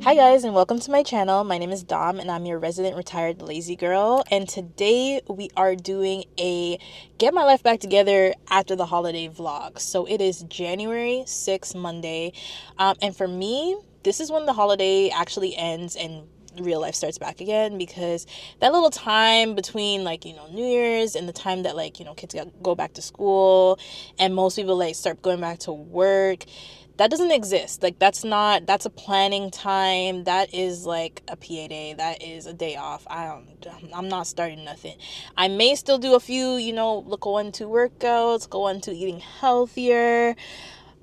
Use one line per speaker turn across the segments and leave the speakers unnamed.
Hi guys, and welcome to my channel. My name is Dom and I'm your resident retired lazy girl, and today we are doing a get my life back together after the holiday vlog. So it is January 6th, Monday, and for me this is when the holiday actually ends and real life starts back again, because that little time between New Year's and the time that kids go back to school and most people start going back to work, that doesn't exist. That's a planning time. That is like a PA day. That is a day off. I'm not starting nothing. I may still do a few, go into workouts, go into eating healthier,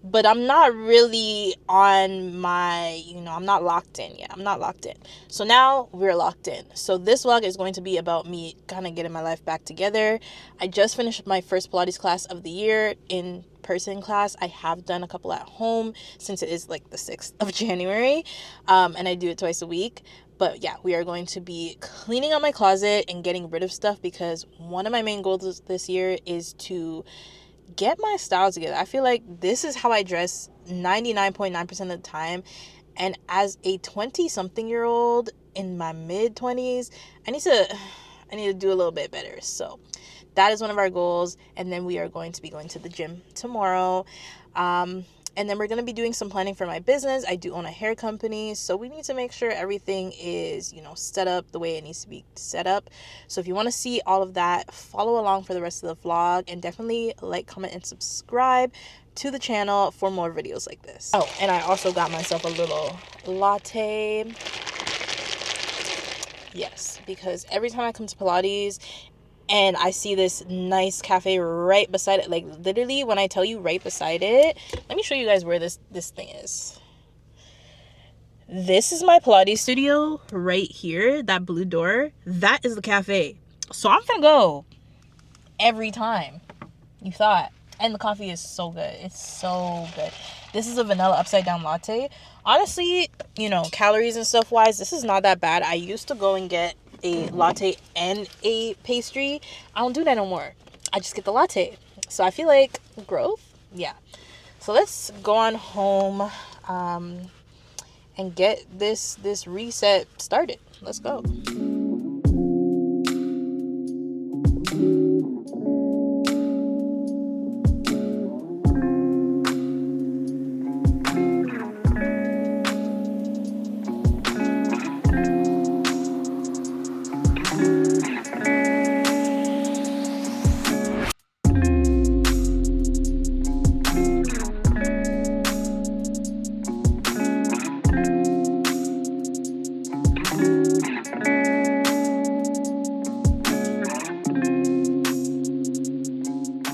but I'm not really on my, I'm not locked in yet. I'm not locked in. So now we're locked in. So this vlog is going to be about me kind of getting my life back together. I just finished my first Pilates class of the year, in person class. I have done a couple at home since it is the 6th of January, and I do it twice a week. But yeah, we are going to be cleaning out my closet and getting rid of stuff, because one of my main goals this year is to get my style together. I feel like this is how I dress 99.9% of the time, and as a 20-something-year-old in my mid-20s, I need to do a little bit better. So that is one of our goals, and then we are going to be going to the gym tomorrow. And then we're going to be doing some planning for my business. I do own a hair company, so we need to make sure everything is, set up the way it needs to be set up. So if you want to see all of that, follow along for the rest of the vlog, and definitely like, comment, and subscribe to the channel for more videos like this. Oh, and I also got myself a little latte. Yes, because every time I come to Pilates and I see this nice cafe right beside it, literally when I tell you right beside it, let me show you guys where this thing is. This is my Pilates studio right here. That blue door, that is the cafe. So I'm gonna go every time. You thought. And the coffee is so good. It's so good. This is a vanilla upside down latte. Honestly, calories and stuff wise, this is not that bad. I used to go and get a latte and a pastry. I don't do that no more. I just get the latte. So I feel like growth. Yeah. So let's go on home and get this reset started. Let's go.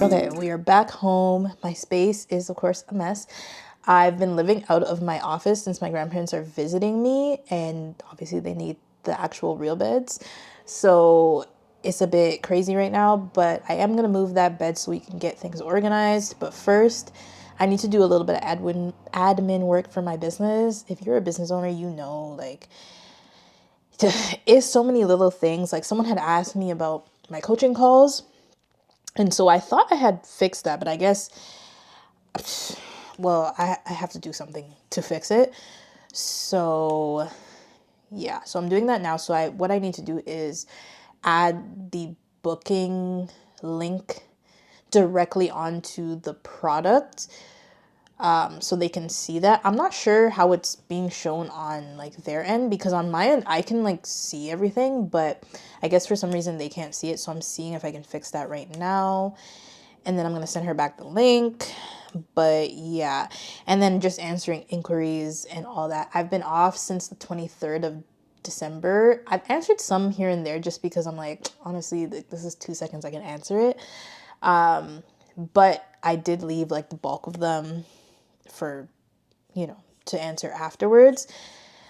Okay, we are back home. My space is, of course, a mess. I've been living out of my office since my grandparents are visiting me, and obviously they need the actual real beds. So it's a bit crazy right now, but I am going to move that bed so we can get things organized. But first, I need to do a little bit of admin work for my business. If you're a business owner, you know, like, it's so many little things. Like, someone had asked me about my coaching calls, and so I thought I had fixed that, but I guess, well, I have to do something to fix it. So yeah, so I'm doing that now. So what I need to do is add the booking link directly onto the product, so they can see that. I'm not sure how it's being shown on like their end, because on my end I can like see everything, but I guess for some reason they can't see it. So I'm seeing if I can fix that right now, and then I'm gonna send her back the link. But yeah, and then just answering inquiries and all that. I've been off since the 23rd of December. I've answered some here and there just because I'm like, honestly, this is 2 seconds I can answer it. But I did leave like the bulk of them for, to answer afterwards.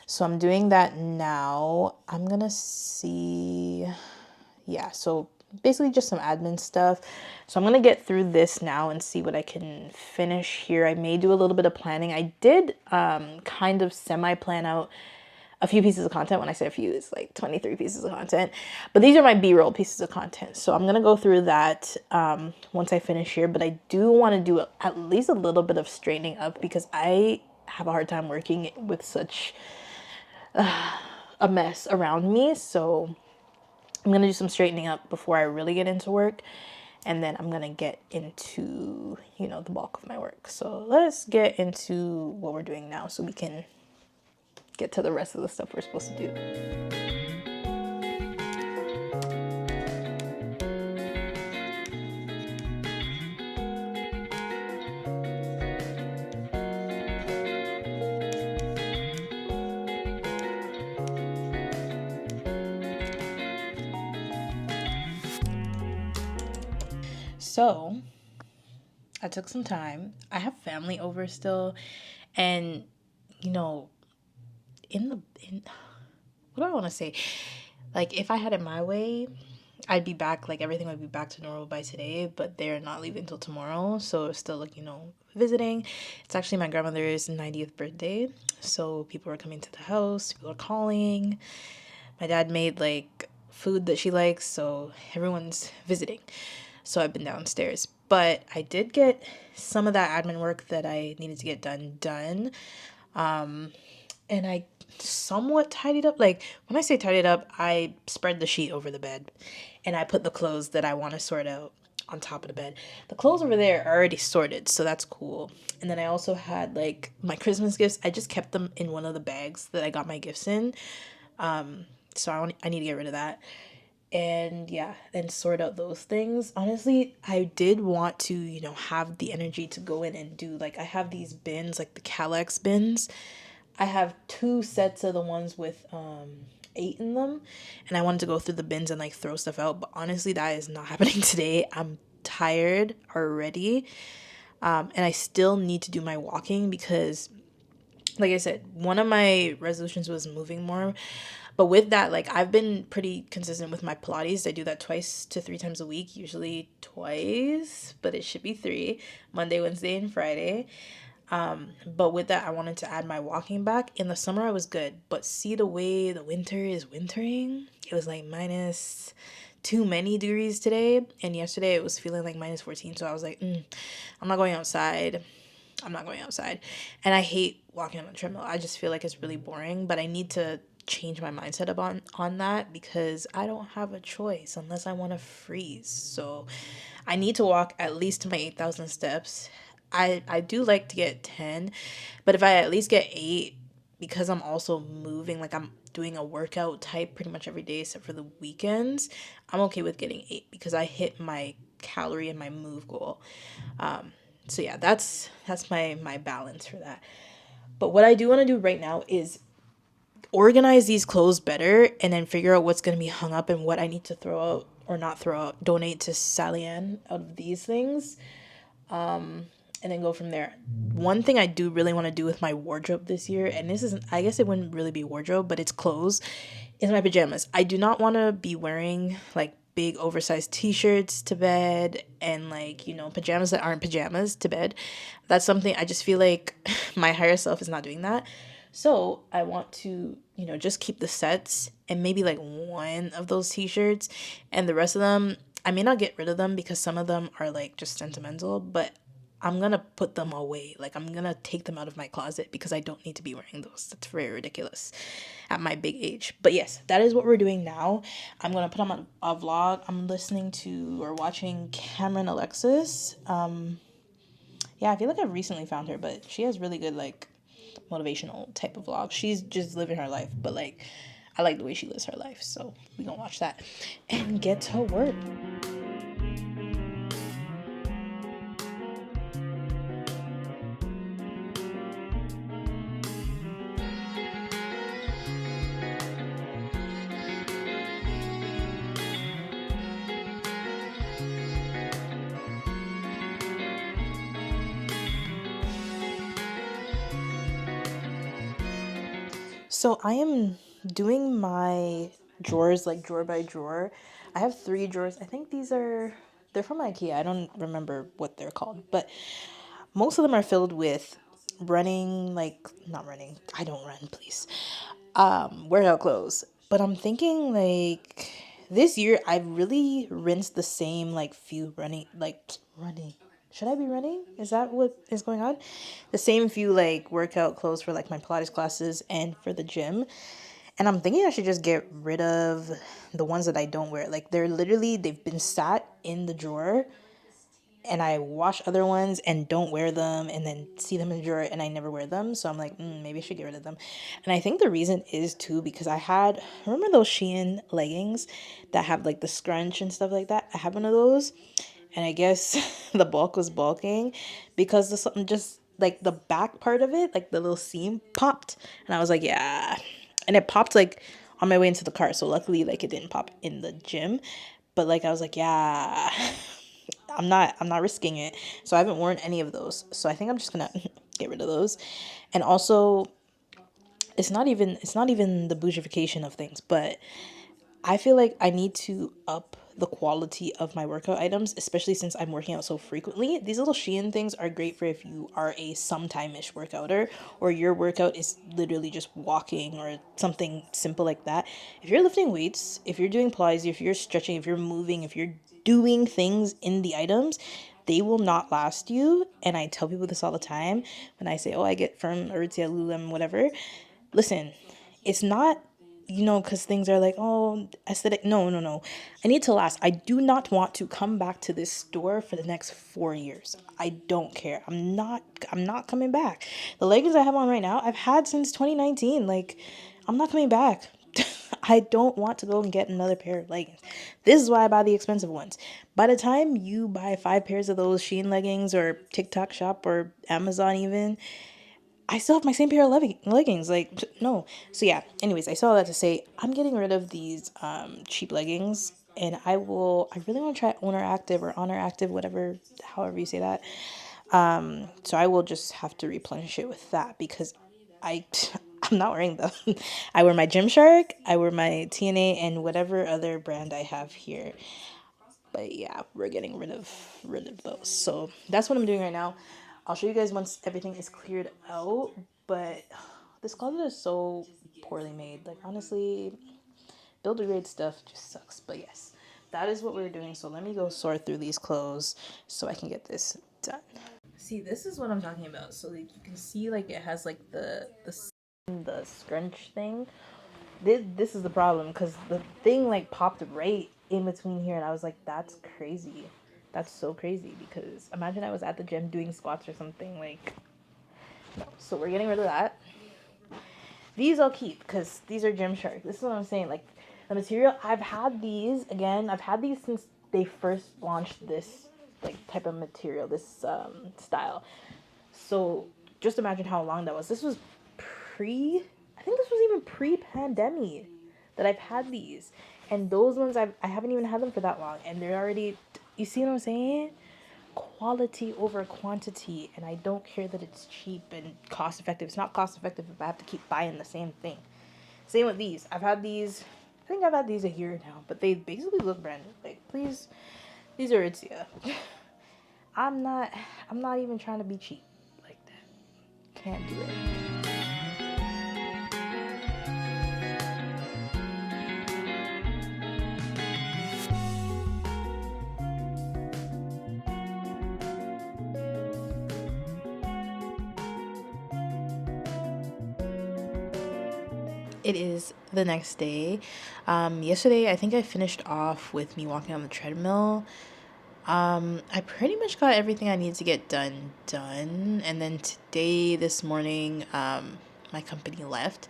So I'm doing that now. I'm gonna see. Yeah, so basically just some admin stuff. So I'm gonna get through this now and see what I can finish here. I may do a little bit of planning. I did kind of semi-plan out a few pieces of content. When I say a few, it's like 23 pieces of content. But these are my B-roll pieces of content. So I'm going to go through that once I finish here. But I do want to do at least a little bit of straightening up, because I have a hard time working with such a mess around me. So I'm going to do some straightening up before I really get into work. And then I'm going to get into, the bulk of my work. So let's get into what we're doing now so we can get to the rest of the stuff we're supposed to do. So I took some time. I have family over still, and what do I want to say? Like, if I had it my way, I'd be back, like everything would be back to normal by today, but they're not leaving until tomorrow. So it's still like, visiting. It's actually my grandmother's 90th birthday. So people are coming to the house, people are calling. My dad made like food that she likes, so everyone's visiting. So I've been downstairs. But I did get some of that admin work that I needed to get done. And I somewhat tidied up. Like, when I say tidied up, I spread the sheet over the bed and I put the clothes that I want to sort out on top of the bed. The clothes over there are already sorted, so that's cool. And then I also had like my Christmas gifts. I just kept them in one of the bags that I got my gifts in. So I need to get rid of that. And yeah, and sort out those things. Honestly, I did want to, have the energy to go in and do, like, I have these bins, like the Calex bins. I have 2 sets of the ones with 8 in them, and I wanted to go through the bins and like throw stuff out, but honestly that is not happening today. I'm tired already, and I still need to do my walking because, like I said, one of my resolutions was moving more. But with that, like, I've been pretty consistent with my Pilates. I do that 2 to 3 times a week, usually twice, but it should be 3, Monday, Wednesday, and Friday. But with that, I wanted to add my walking back. In the summer, I was good, but see the way the winter is wintering? It was like minus too many degrees today, and yesterday it was feeling like minus 14, so I was like, I'm not going outside. And I hate walking on a treadmill. I just feel like it's really boring, but I need to change my mindset up on that, because I don't have a choice unless I want to freeze. So I need to walk at least to my 8,000 steps. I do like to get 10, but if I at least get 8, because I'm also moving, like I'm doing a workout type pretty much every day except for the weekends, I'm okay with getting 8 because I hit my calorie and my move goal. So yeah, that's my balance for that. But what I do want to do right now is organize these clothes better, and then figure out what's going to be hung up and what I need to throw out or not throw out, donate to Sally Ann out of these things, and then go from there. One thing I do really want to do with my wardrobe this year, and this isn't, I guess it wouldn't really be wardrobe, but it's clothes, is my pajamas. I do not want to be wearing like big oversized t-shirts to bed and like, you know, pajamas that aren't pajamas to bed. That's something I just feel like my higher self is not doing that. So I want to, you know, just keep the sets and maybe like one of those t-shirts, and the rest of them, I may not get rid of them because some of them are like just sentimental, but I'm gonna put them away. Like, I'm gonna take them out of my closet because I don't need to be wearing those. That's very ridiculous at my big age. But yes, that is what we're doing now. I'm gonna put on a vlog. I'm listening to or watching Cameron Alexis. Yeah, I feel like I've recently found her, but she has really good like motivational type of vlog. She's just living her life, but like I like the way she lives her life. So we gonna watch that and get to work. So I am doing my drawers like drawer by drawer. I have 3 drawers. I think they're from IKEA. I don't remember what they're called, but most of them are filled with running, like not running. I don't run, please. Workout clothes. But I'm thinking like this year I've really rinsed the same like few running. Should I be running? Is that what is going on? The same few like workout clothes for like my Pilates classes and for the gym. And I'm thinking I should just get rid of the ones that I don't wear. Like they've been sat in the drawer and I wash other ones and don't wear them and then see them in the drawer and I never wear them. So I'm like, maybe I should get rid of them. And I think the reason is too because remember those Shein leggings that have like the scrunch and stuff like that? I have one of those, and I guess the bulk was bulking because the something just like the back part of it, like the little seam popped. And I was like, yeah. And it popped like on my way into the car. So luckily like it didn't pop in the gym. But like I was like, yeah. I'm not risking it. So I haven't worn any of those. So I think I'm just gonna get rid of those. And also it's not even the bougification of things, but I feel like I need to up the quality of my workout items, especially since I'm working out so frequently. These little Shein things are great for if you are a sometime-ish workouter or your workout is literally just walking or something simple like that. If you're lifting weights, if you're doing Pilates, if you're stretching, if you're moving, if you're doing things in the items, they will not last you. And I tell people this all the time when I say, oh, I get from Aritzia, Lululemon, whatever. Listen, it's not, because things are like, oh, aesthetic. No, no, no. I need to last. I do not want to come back to this store for the next 4 years. I don't care. I'm not coming back. The leggings I have on right now, I've had since 2019. Like, I'm not coming back. I don't want to go and get another pair of leggings. This is why I buy the expensive ones. By the time you buy 5 pairs of those Shein leggings or TikTok shop or Amazon even, I still have my same pair of leggings. Like, no. So yeah, anyways, I saw that to say I'm getting rid of these cheap leggings, and I really want to try Owner Active or Honor Active, whatever, however you say that. So I will just have to replenish it with that because I I'm not wearing them. I wear my Gymshark, I wear my TNA, and whatever other brand I have here. But yeah, we're getting rid of those. So that's what I'm doing right now. I'll show you guys once everything is cleared out. But this closet is so poorly made. Like, honestly, builder grade stuff just sucks. But yes, that is what we're doing. So let me go sort through these clothes so I can get this done. See, this is what I'm talking about. So like you can see like it has like the scrunch thing. This is the problem because the thing like popped right in between here, and I was like, that's crazy. That's so crazy because imagine I was at the gym doing squats or something like. No. So we're getting rid of that. These I'll keep because these are Gymshark. This is what I'm saying. Like the material, I've had these again. I've had these since they first launched this like type of material, this style. So just imagine how long that was. This was I think this was even pre-pandemic that I've had these. And those ones I haven't even had them for that long. And they're already, you see what I'm saying? Quality over quantity. And I don't care that it's cheap and cost effective. It's not cost effective if I have to keep buying the same thing. Same with these. I've had these I think I've had these a year now, but they basically look brand new. Like, please, these are Aritzia. I'm not even trying to be cheap like that. Can't do it. It is the next day. Yesterday, I think I finished off with me walking on the treadmill. I pretty much got everything I needed to get done. And then today, this morning, my company left.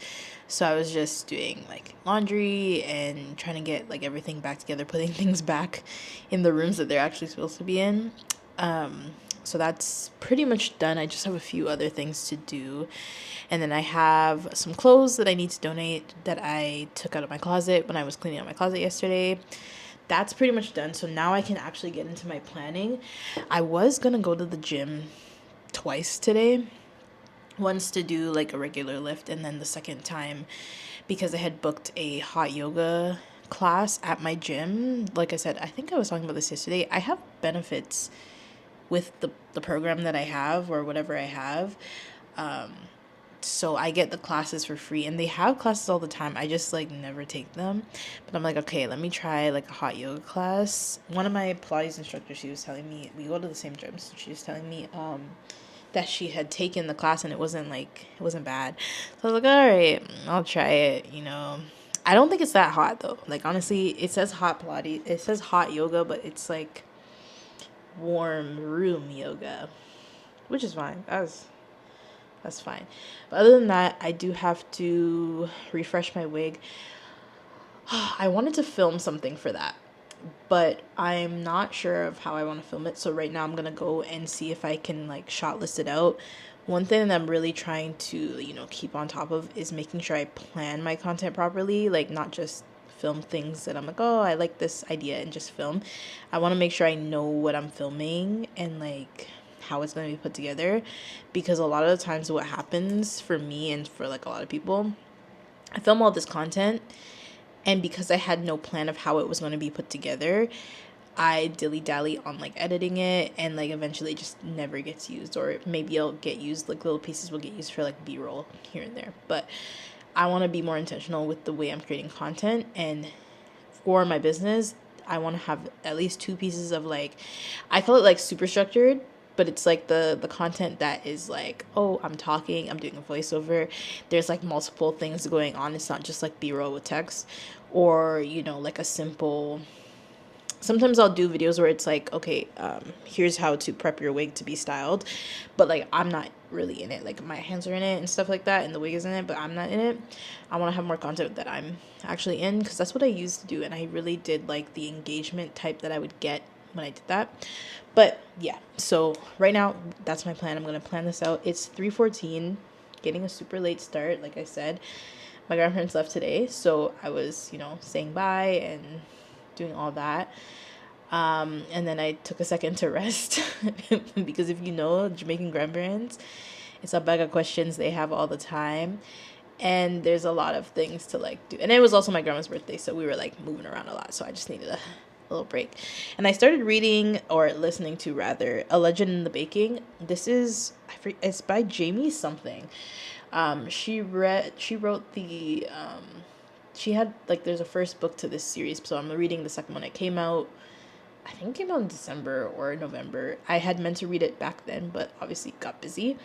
So I was just doing like laundry and trying to get like everything back together, putting things back in the rooms that they're actually supposed to be in. So that's pretty much done. I just have a few other things to do. And then I have some clothes that I need to donate that I took out of my closet when I was cleaning out my closet yesterday. That's pretty much done. So now I can actually get into my planning. I was going to go to the gym twice today. Once to do like a regular lift, and then the second time because I had booked a hot yoga class at my gym. Like I said, I think I was talking about this yesterday. I have benefits with the program that I have or whatever I have. So I get the classes for free, and they have classes all the time. I just like never take them, but I'm like, okay, let me try like a hot yoga class. One of my Pilates instructors, she was telling me, we go to the same gym, so she was telling me that she had taken the class and it wasn't bad. So I was like, all right, I'll try it. I don't think it's that hot though. Like honestly, it says hot Pilates, it says hot yoga, but it's like warm room yoga, which is fine. That's fine. But other than that, I do have to refresh my wig. I wanted to film something for that, but I'm not sure of how I want to film it. So right now I'm going to go and see if I can like shot list it out. One thing that I'm really trying to, keep on top of is making sure I plan my content properly, like not just film things that I'm like, oh, I like this idea and just film. I want to make sure I know what I'm filming and like how it's going to be put together, because a lot of the times what happens for me and for like a lot of people, I film all this content, and because I had no plan of how it was going to be put together, I dilly-dally on like editing it, and like eventually it just never gets used, or maybe it'll get used, like little pieces will get used for like B-roll here and there. But I want to be more intentional with the way I'm creating content, and for my business, I want to have at least 2 pieces of like, I call it like super structured, but it's like the content that is like, oh, I'm talking, I'm doing a voiceover, there's like multiple things going on. It's not just like B-roll with text, or like a simple, sometimes I'll do videos where it's like, okay, here's how to prep your wig to be styled, but like I'm not really in it, like my hands are in it and stuff like that, and the wig is in it, but I'm not in it. I want to have more content that I'm actually in, because that's what I used to do, and I really did like the engagement type that I would get when I did that. But yeah, so right now that's my plan. I'm gonna plan this out. It's 3:14, getting a super late start. Like I said, my grandparents left today, so I was saying bye and doing all that. And then I took a second to rest because if Jamaican grandparents, it's a bag of questions they have all the time, and there's a lot of things to like do. And it was also my grandma's birthday, so we were like moving around a lot, so I just needed a little break. And I started reading, or listening to rather, A Legend in the Baking. This is, it's by Jamie something. She wrote the she had like, there's a first book to this series, so I'm reading the second one. It came out, I think it came out in December or November. I had meant to read it back then, but obviously got busy.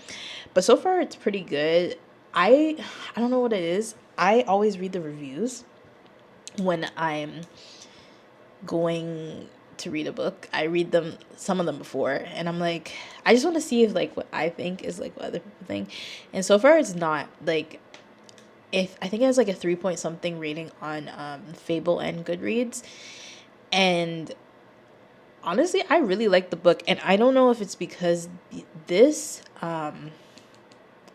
But so far it's pretty good. I don't know what it is. I always read the reviews when I'm going to read a book. I read them, some of them before, and I'm like, I just want to see if like what I think is like what other people think. And so far it's not like, if I think it has like a 3 point something rating on Fable and Goodreads. And honestly, I really like the book, and I don't know if it's because this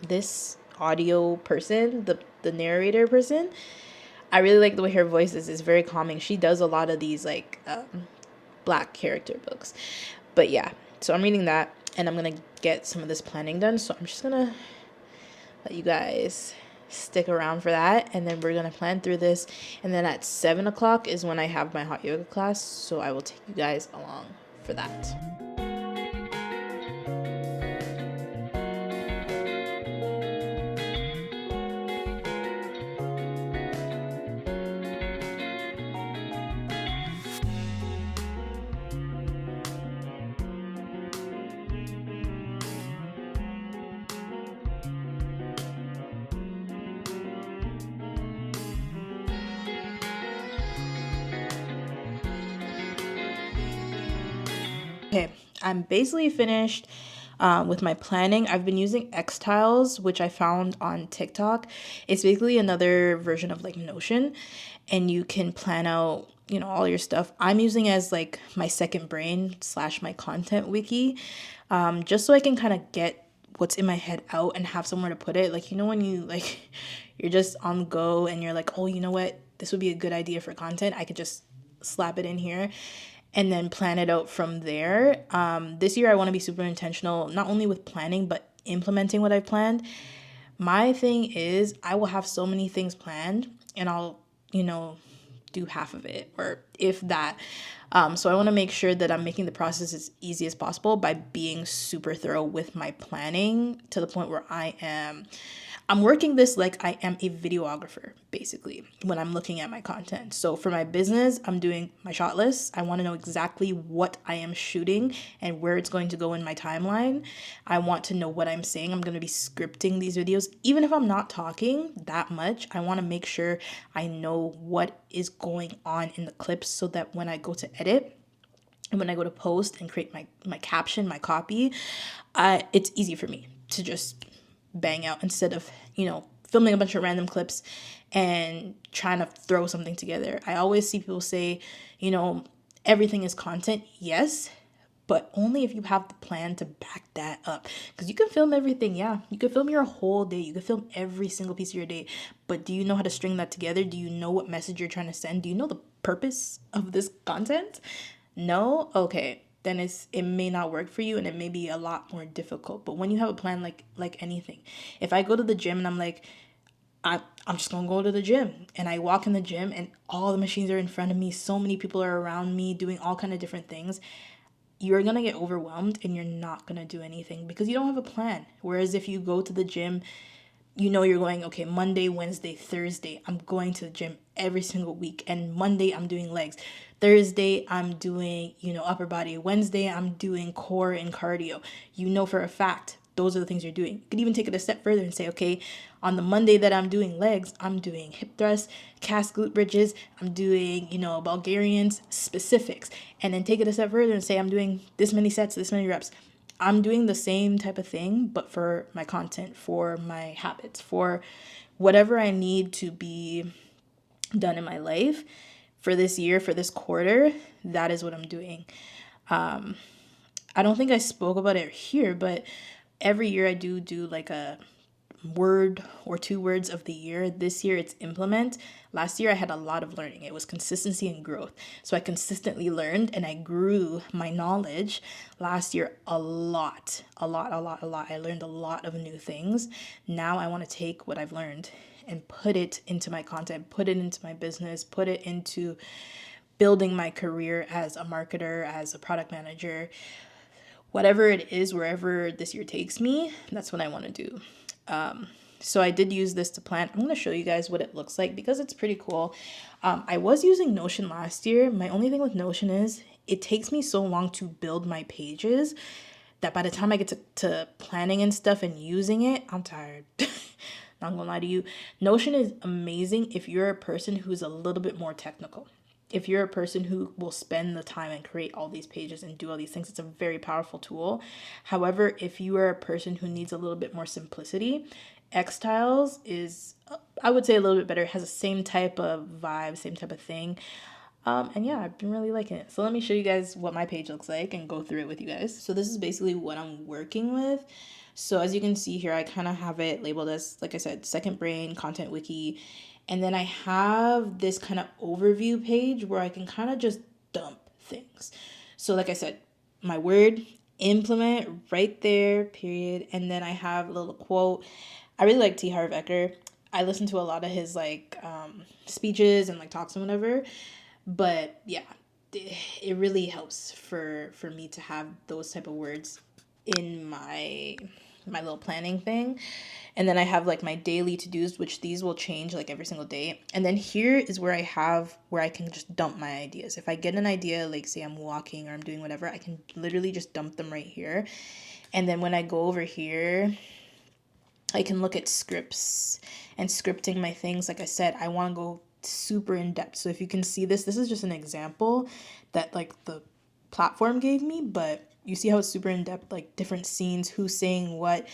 this audio person, the narrator person, I really like the way her voice is. It's very calming. She does a lot of these like black character books. But yeah, so I'm reading that, and I'm gonna get some of this planning done. So I'm just gonna let you guys stick around for that. And then we're going to plan through this. And then at 7 o'clock is when I have my hot yoga class. So I will take you guys along for that. Okay, I'm basically finished with my planning. I've been using X Tiles, which I found on TikTok. It's basically another version of like Notion, and you can plan out, you know, all your stuff. I'm using it as like my second brain / my content wiki, just so I can kind of get what's in my head out and have somewhere to put it. Like, you know, when you like, you're just on the go and you're like, oh, you know what, this would be a good idea for content. I could just slap it in here and then plan it out from there. This year, I want to be super intentional, not only with planning, but implementing what I've planned. My thing is, I will have so many things planned and I'll, you know, do half of it or if that. So I want to make sure that I'm making the process as easy as possible by being super thorough with my planning to the point where I'm working this like I am a videographer, basically, when I'm looking at my content. So for my business, I'm doing my shot list. I want to know exactly what I am shooting and where it's going to go in my timeline. I want to know what I'm saying. I'm going to be scripting these videos. Even if I'm not talking that much, I want to make sure I know what is going on in the clips so that when I go to edit, and when I go to post and create my caption, my copy, it's easy for me to just bang out instead of, you know, filming a bunch of random clips and trying to throw something together. I always see people say, you know, everything is content. Yes, but only if you have the plan to back that up. Because you can film everything, yeah. You can film your whole day. You can film every single piece of your day. But do you know how to string that together? Do you know what message you're trying to send? Do you know the purpose of this content? No? Okay. Then it may not work for you and it may be a lot more difficult. But when you have a plan, like anything, if I go to the gym and I'm like, I'm just gonna go to the gym, and I walk in the gym and all the machines are in front of me, so many people are around me doing all kind of different things, you're gonna get overwhelmed and you're not gonna do anything because you don't have a plan. Whereas if you go to the gym, you know you're going, okay, Monday, Wednesday, Thursday, I'm going to the gym every single week. And Monday, I'm doing legs. Thursday, I'm doing, you know, upper body. Wednesday, I'm doing core and cardio. You know for a fact those are the things you're doing. You could even take it a step further and say, okay, on the Monday that I'm doing legs, I'm doing hip thrusts, cast glute bridges, I'm doing, you know, Bulgarians, specifics. And then take it a step further and say, I'm doing this many sets, this many reps. I'm doing the same type of thing, but for my content, for my habits, for whatever I need to be done in my life for this year, for this quarter, that is what I'm doing. I don't think I spoke about it here, but every year I do like a word or 2 words of the year. This year it's implement. Last year I had a lot of learning. It was consistency and growth. So I consistently learned and I grew my knowledge last year a lot. I learned a lot of new things. Now I want to take what I've learned and put it into my content, put it into my business, put it into building my career as a marketer, as a product manager, whatever it is, wherever this year takes me, that's what I want to do. So I did use this to plan. I'm going to show you guys what it looks like because it's pretty cool. I was using Notion last year. My only thing with Notion is it takes me so long to build my pages that by the time I get to planning and stuff and using it, I'm tired. Not gonna lie to you. Notion is amazing if you're a person who's a little bit more technical. If you're a person who will spend the time and create all these pages and do all these things, it's a very powerful tool. However, if you are a person who needs a little bit more simplicity, Xtiles is, I would say, a little bit better. It has the same type of vibe, same type of thing. And yeah, I've been really liking it. So let me show you guys what my page looks like and go through it with you guys. So this is basically what I'm working with. So as you can see here, I kind of have it labeled as, like I said, second brain, content wiki. And then I have this kind of overview page where I can kind of just dump things. So like I said, my word, implement right there, period. And then I have a little quote. I really like T. Harv Eker. I listen to a lot of his like speeches and like talks and whatever. But yeah, it really helps for me to have those type of words in my little planning thing. And then I have like my daily to-dos, which these will change like every single day. And then here is where I can just dump my ideas. If I get an idea, like say I'm walking or I'm doing whatever, I can literally just dump them right here. And then when I go over here, I can look at scripts and scripting my things. Like I said, I want to go super in depth. So if you can see this is just an example that like the platform gave me, but you see how it's super in depth, like different scenes, who's saying what,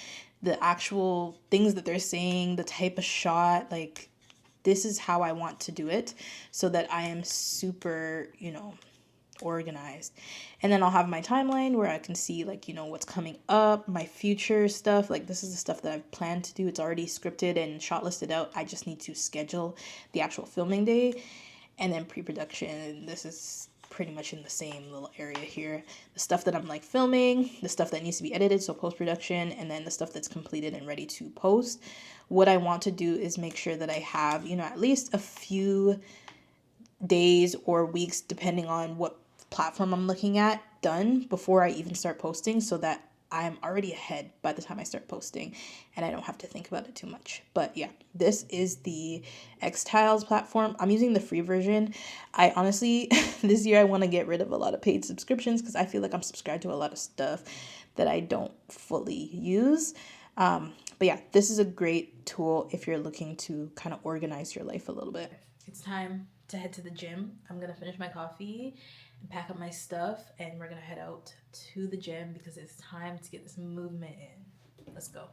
the actual things that they're saying, the type of shot, like this is how I want to do it so that I am super, organized. And then I'll have my timeline where I can see like, what's coming up, my future stuff. Like this is the stuff that I've planned to do. It's already scripted and shot listed out. I just need to schedule the actual filming day. And then pre-production, this is pretty much in the same little area here. The stuff that I'm like filming, the stuff that needs to be edited, so post-production, and then the stuff that's completed and ready to post. What I want to do is make sure that I have, at least a few days or weeks, depending on what platform I'm looking at, done before I even start posting, so that I'm already ahead by the time I start posting and I don't have to think about it too much. But yeah, this is the X-Tiles platform. I'm using the free version. I honestly, this year I want to get rid of a lot of paid subscriptions because I feel like I'm subscribed to a lot of stuff that I don't fully use. But yeah, this is a great tool if you're looking to kind of organize your life a little bit. It's time to head to the gym. I'm going to finish my coffee and pack up my stuff, and we're going to head out to the gym because it's time to get this movement in. Let's go.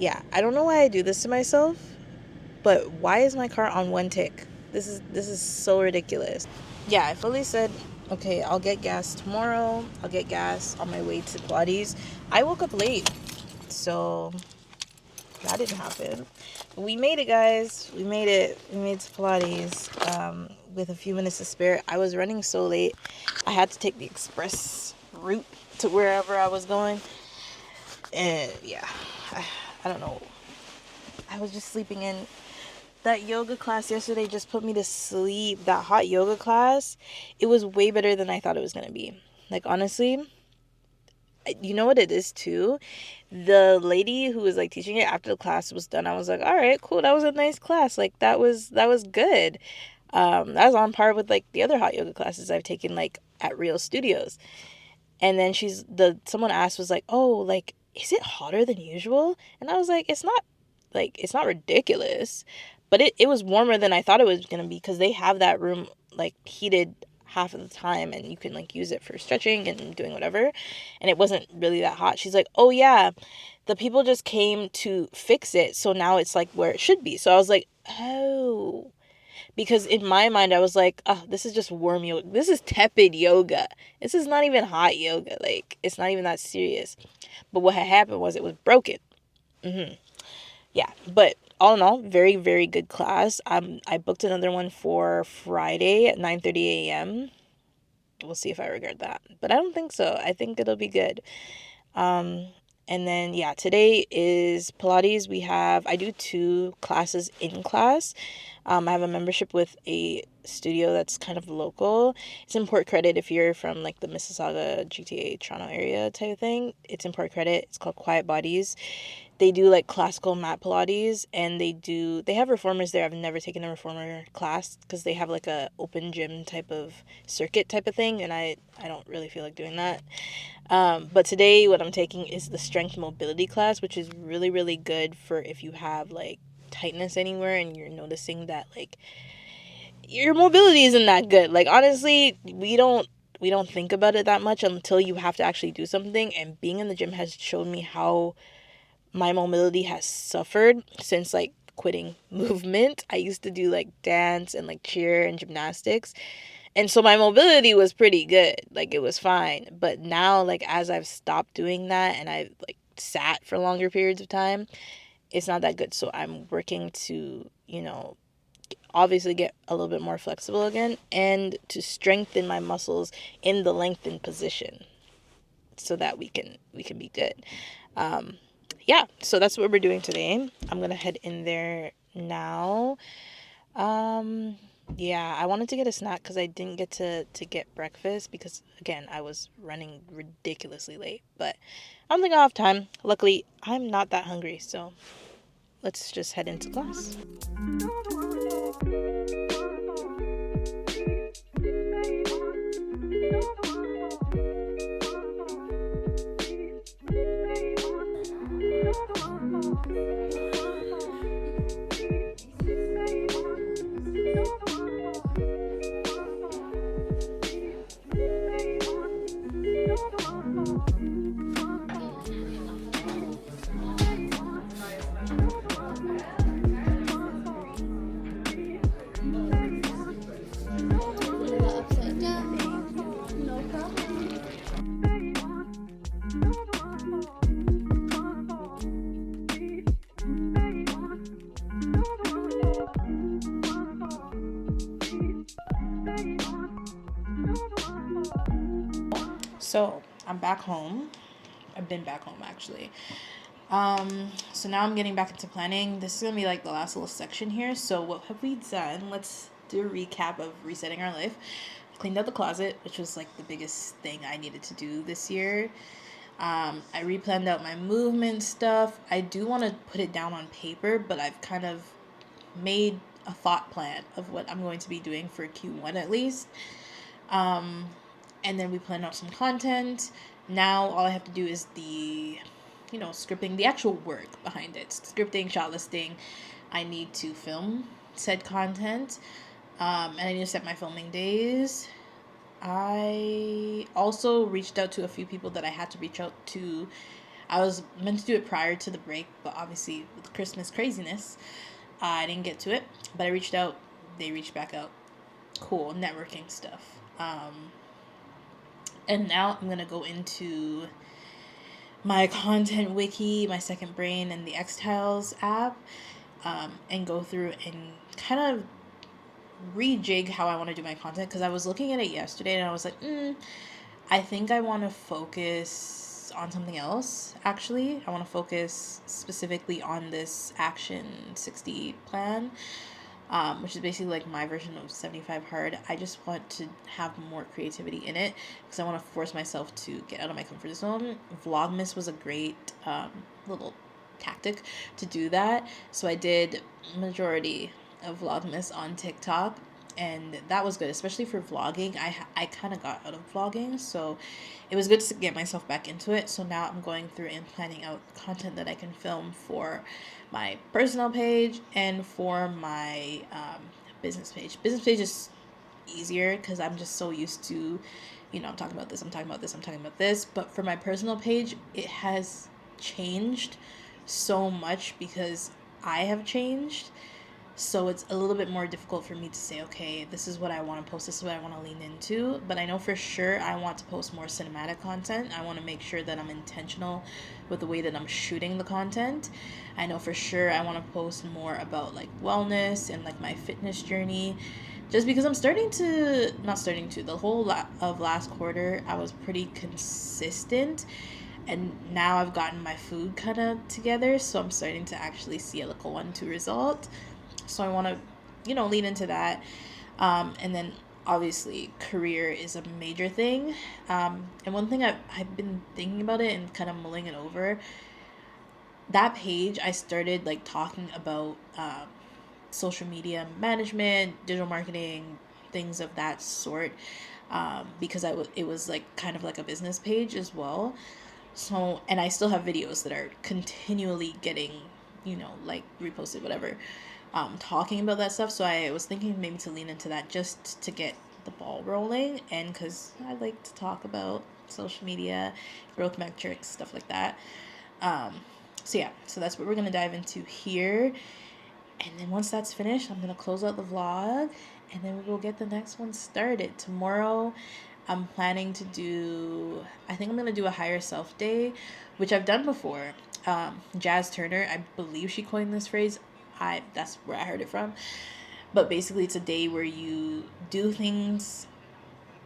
Yeah, I don't know why I do this to myself, but why is my car on one tick? This is so ridiculous. Yeah, I fully said, okay, I'll get gas tomorrow. I'll get gas on my way to Pilates. I woke up late, so that didn't happen. We made it, guys. We made it. We made it to Pilates with a few minutes to spare. I was running so late. I had to take the express route to wherever I was going. And yeah, I don't know. I was just sleeping in. That yoga class yesterday just put me to sleep. That hot yoga class, it was way better than I thought it was going to be. Like, honestly, you know what it is too? The lady who was like teaching it, after the class was done, I was like, all right, cool. That was a nice class. Like, that was good. That was on par with like the other hot yoga classes I've taken like at real studios. And then someone asked, was like, oh, like, is it hotter than usual? And I was like, it's not ridiculous, but it was warmer than I thought it was going to be, because they have that room like heated half of the time and you can like use it for stretching and doing whatever. And it wasn't really that hot. She's like, oh yeah, the people just came to fix it, so now it's like where it should be. So I was like, oh, because in my mind I was like, oh, this is just warm yoga. This is tepid yoga. This is not even hot yoga. Like, it's not even that serious. But what had happened was it was broken. Yeah, but all in all, very, very good class. I booked another one for Friday at 9:30 a.m. We'll see if I regret that, but I don't think so. I think it'll be good. And then, yeah, today is Pilates. I do 2 classes in class. I have a membership with a studio that's kind of local. It's import credit if you're from like the Mississauga, GTA, Toronto area type of thing. It's import credit. It's called Quiet Bodies. They do like classical mat Pilates, and they have reformers there. I've never taken a reformer class because they have like a open gym type of circuit type of thing, and I don't really feel like doing that. But today what I'm taking is the strength mobility class, which is really, really good for if you have like tightness anywhere and you're noticing that like your mobility isn't that good. Like, honestly, we don't think about it that much until you have to actually do something, and being in the gym has shown me how my mobility has suffered since like quitting movement. I used to do like dance and like cheer and gymnastics, and so my mobility was pretty good. Like, it was fine. But now, like, as I've stopped doing that and I've like sat for longer periods of time, it's not that good. So I'm working to, obviously get a little bit more flexible again and to strengthen my muscles in the lengthened position so that we can be good. Yeah, so that's what we're doing today. I'm gonna head in there now. Yeah, I wanted to get a snack because I didn't get to get breakfast because, again, I was running ridiculously late. But I don't think I'll have time. Luckily, I'm not that hungry, so let's just head into class. So I'm back home. I've been back home actually. So now I'm getting back into planning. This is gonna be like the last little section here. So what have we done? Let's do a recap of resetting our life. I cleaned out the closet, which was like the biggest thing I needed to do this year. I replanned out my movement stuff. I do want to put it down on paper, but I've kind of made a thought plan of what I'm going to be doing for Q1 at least. And then we planned out some content. Now all I have to do is the scripting, the actual work behind it. Scripting, shot listing. I need to film said content. And I need to set my filming days. I also reached out to a few people that I had to reach out to. I was meant to do it prior to the break, but obviously with Christmas craziness, I didn't get to it. But I reached out. They reached back out. Cool. Networking stuff. And now I'm going to go into my content wiki, my second brain, and the X-Tiles app, and go through and kind of rejig how I want to do my content, because I was looking at it yesterday and I was like, I think I want to focus on something else, actually. I want to focus specifically on this Action 60 plan, which is basically like my version of 75 hard. I just want to have more creativity in it because I want to force myself to get out of my comfort zone. Vlogmas was a great little tactic to do that. So I did majority of Vlogmas on TikTok, and that was good, especially for vlogging. I kind of got out of vlogging, so it was good to get myself back into it. So now I'm going through and planning out content that I can film for my personal page and for my business page. Business page is easier because I'm just so used to, I'm talking about this, I'm talking about this, I'm talking about this. But for my personal page, it has changed so much because I have changed. So it's a little bit more difficult for me to say, okay, this is what I want to post, this is what I want to lean into. But I know for sure I want to post more cinematic content. I want to make sure that I'm intentional with the way that I'm shooting the content. I know for sure I want to post more about like wellness and like my fitness journey. Just because I'm not starting to, the whole of last quarter, I was pretty consistent. And now I've gotten my food kind of together. So I'm starting to actually see like a 1-2 result. So I want to, lean into that. And then obviously career is a major thing. And one thing I've been thinking about it and kind of mulling it over, that page I started like talking about social media management, digital marketing, things of that sort, because it was like kind of like a business page as well. So, and I still have videos that are continually getting, like reposted, whatever, talking about that stuff. So I was thinking maybe to lean into that just to get the ball rolling, and because I like to talk about social media, growth metrics, stuff like that. Um, so yeah, so that's what we're gonna dive into here. And then once that's finished, I'm gonna close out the vlog, and then we'll get the next one started. Tomorrow, I'm planning to do, I think I'm gonna do a higher self day, which I've done before. Jazz Turner, I believe she coined this phrase. That's where I heard it from. But basically, it's a day where you do things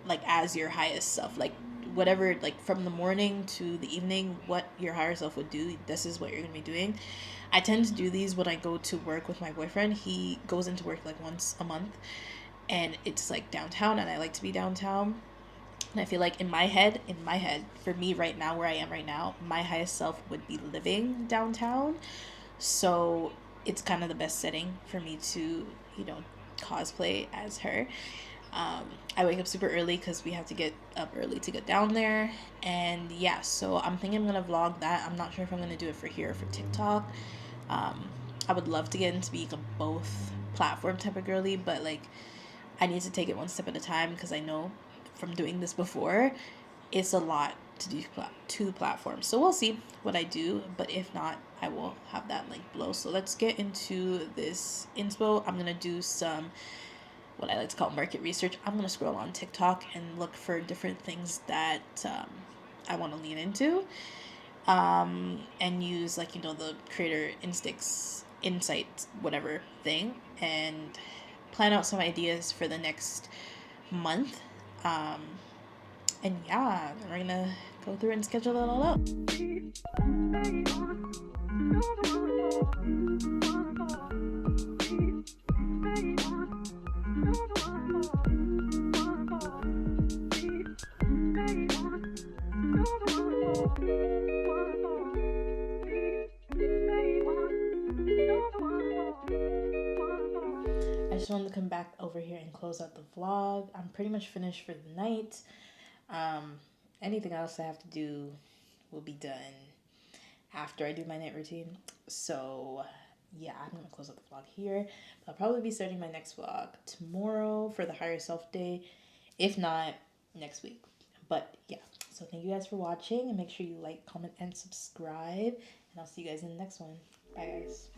like as your highest self, like whatever, like from the morning to the evening, what your higher self would do, this is what you're gonna be doing. I tend to do these when I go to work with my boyfriend. He goes into work like once a month, and it's like downtown, and I like to be downtown. And I feel like in my head, for me right now, where I am right now, my highest self would be living downtown. So it's kind of the best setting for me to, cosplay as her. I wake up super early because we have to get up early to get down there. And yeah, so I'm thinking I'm going to vlog that. I'm not sure if I'm going to do it for here or for TikTok. Um, I would love to get into being a both platform type of girly, but like I need to take it one step at a time because I know from doing this before, it's a lot to do to the platform. So we'll see what I do, but if not, I will have that link below. So let's get into this inspo. I'm gonna do some what I like to call market research. I'm gonna scroll on TikTok and look for different things that I want to lean into, and use like the creator insights whatever thing, and plan out some ideas for the next month. Um, and yeah, we're gonna go through and schedule it all out. I just wanted to come back over here and close out the vlog. I'm pretty much finished for the night. Um, Anything else I have to do will be done after I do my night routine. So yeah, I'm gonna close out the vlog here. I'll probably be starting my next vlog tomorrow for the higher self day, if not next week. But yeah, so thank you guys for watching, and make sure you like, comment, and subscribe, and I'll see you guys in the next one. Bye guys.